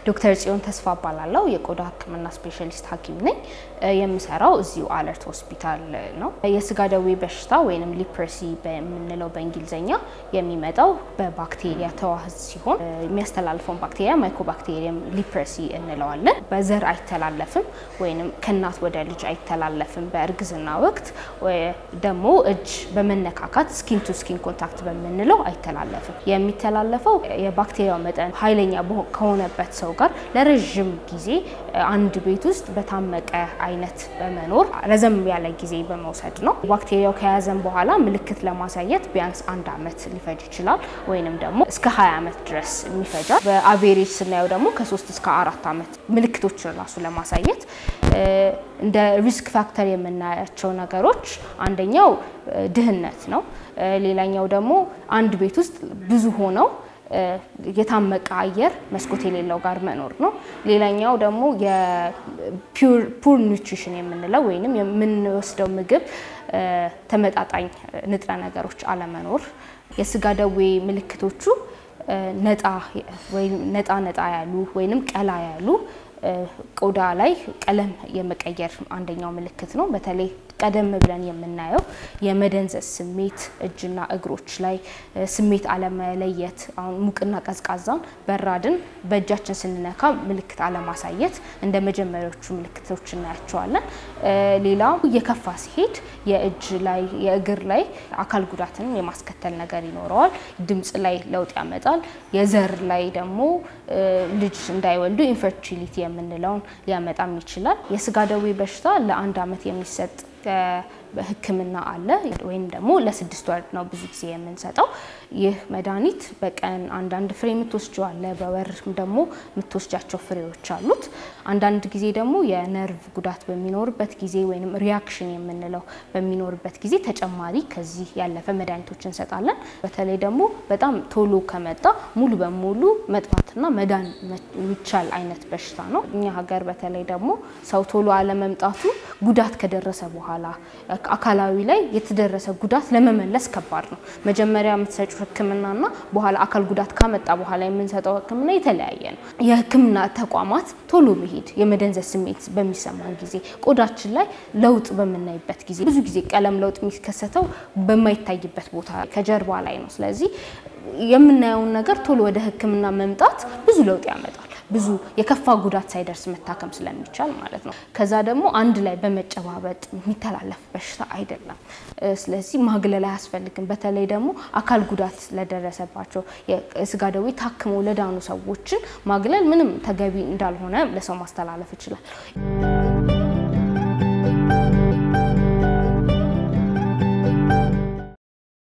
ዶክተር ጽዮን ተስፋ ባላለው የቆዳ ህክምና ስፔሻሊስት ሐኪም ነኝ የምሰራው እዚሁ አለርት ሆስፒታል ነው የስጋ ደዌ በሽታ ወይንም ሊፕረሲ በመንለው በእንግሊዘኛ የሚመጣው በባክቴሪያ ተዋህዝ ሲሆን የሚያስተላልፈው ባክቴሪያ ማይኮባክቴሪየም ሊፕረሲ እንለዋለን በዘር አይተላለፍም ወይንም ከናት ወደ ልጅ አይተላለፍም በእርግዝና ወቅት ወይ ደሞ እጅ በመነካካት ስኪን ቱ ስኪን ኮንታክት በመንለው አይተላለፍም የሚተላለፈው የባክቴሪያው መጠን ኃይለኛ ከሆነበት ሰው ጋር ለረጅም ጊዜ አንድ ቤት ውስጥ በታመቀ አይነት በመኖር ረዘም ያለ ጊዜ በመውሰድ ነው ባክቴሪያው ከያዘን በኋላ ምልክት ለማሳየት ቢያንስ 1 አመት ሊፈጅ ይችላል ወይንም ደግሞ እስከ 20 አመት ድረስ የሚፈጃል በአቬሬጅ ስናየው ደግሞ ከ3 እስከ 4 አመት ምልክቶችን ራሱ ለማሳየት እንደ ሪስክ ፋክተር የምናያቸው ነገሮች አንደኛው ድህነት ነው ሌላኛው ደግሞ አንድ ቤት ውስጥ ብዙ ሆነው የታመቀ አየር መስኮት የሌለው ጋር መኖር ነው ሌላኛው ደግሞ የፑር ኒውትሪሽን የምንለው ወይንም የምንወስደው ምግብ ተመጣጣኝ ንጥረ ነገሮች አለመኖር የስጋ ደዌ ምልክቶቹ ነጣ ያሉ ወይንም ቀላ ያሉ ቆዳ ላይ ቀለም የመቀየር አንደኛው ምልክት ነው በተለይ ቀደም ብለን የምናየው የመደንዘዝ ስሜት እጅና እግሮች ላይ ስሜት አለመለየት አሁን ሙቅና ቀዝቃዛን በራድን በእጃችን ስንነካ ምልክት አለማሳየት እንደ መጀመሪያዎቹ ምልክቶች እናያቸዋለን ሌላው የከፋ ሲሄድ የእጅ ላይ የእግር ላይ አካል ጉዳትን የማስከተል ነገር ይኖረዋል ድምጽ ላይ ለውጥ ያመጣል የዘር ላይ ደግሞ ልጅ እንዳይወልዱ ኢንፈርቲሊቲ የምንለውን ሊያመጣም ይችላል የስጋ ደዌ በሽታ ለአንድ አመት የሚሰጥ በህክምና አለ ወይንም ደግሞ ለ6 ወር ነው ብዙ ጊዜ የምንሰጠው ይህ መድኃኒት በቀን አንዳንድ ፍሬ ምትወስጂው አለ በወር ደግሞ ምትወስጃቸው ፍሬዎች አሉት አንዳንድ ጊዜ ደግሞ የነርቭ ጉዳት በሚኖርበት ጊዜ ወይንም ሪአክሽን የምንለው በሚኖርበት ጊዜ ተጨማሪ ከዚህ ያለፈ መድኃኒቶችን እንሰጣለን በተለይ ደግሞ በጣም ቶሎ ከመጣ ሙሉ በሙሉ መጥፋትና መዳን የሚቻል አይነት በሽታ ነው እኛ ሀገር በተለይ ደግሞ ሰው ቶሎ አለመምጣቱ ጉዳት ከደረሰ በኋላ አካላዊ ላይ የተደረሰ ጉዳት ለመመለስ ከባድ ነው መጀመሪያ የምትሰጪው ህክምናና በኋላ አካል ጉዳት ካመጣ በኋላ የምንሰጠው ህክምና የተለያየ ነው የህክምና ተቋማት ቶሎ መሄድ የመደንዘዝ ስሜት በሚሰማን ጊዜ ቆዳችን ላይ ለውጥ በመናይበት ጊዜ ብዙ ጊዜ ቀለም ለውጥ የሚከሰተው በማይታይበት ቦታ ከጀርባ ላይ ነው ስለዚህ የምናየው ነገር ቶሎ ወደ ህክምና መምጣት ብዙ ለውጥ ያመጣል ብዙ የከፋ ጉዳት ሳይደርስ መታከም ስለሚቻል ማለት ነው ከዛ ደግሞ አንድ ላይ በመጨባበጥ የሚተላለፍ በሽታ አይደለም ስለዚህ ማግለል አያስፈልግም በተለይ ደግሞ አካል ጉዳት ለደረሰባቸው የስጋ ደዌ ታክመው ለዳኑ ሰዎችን ማግለል ምንም ተገቢ እንዳልሆነ ለሰው ማስተላለፍ ይችላል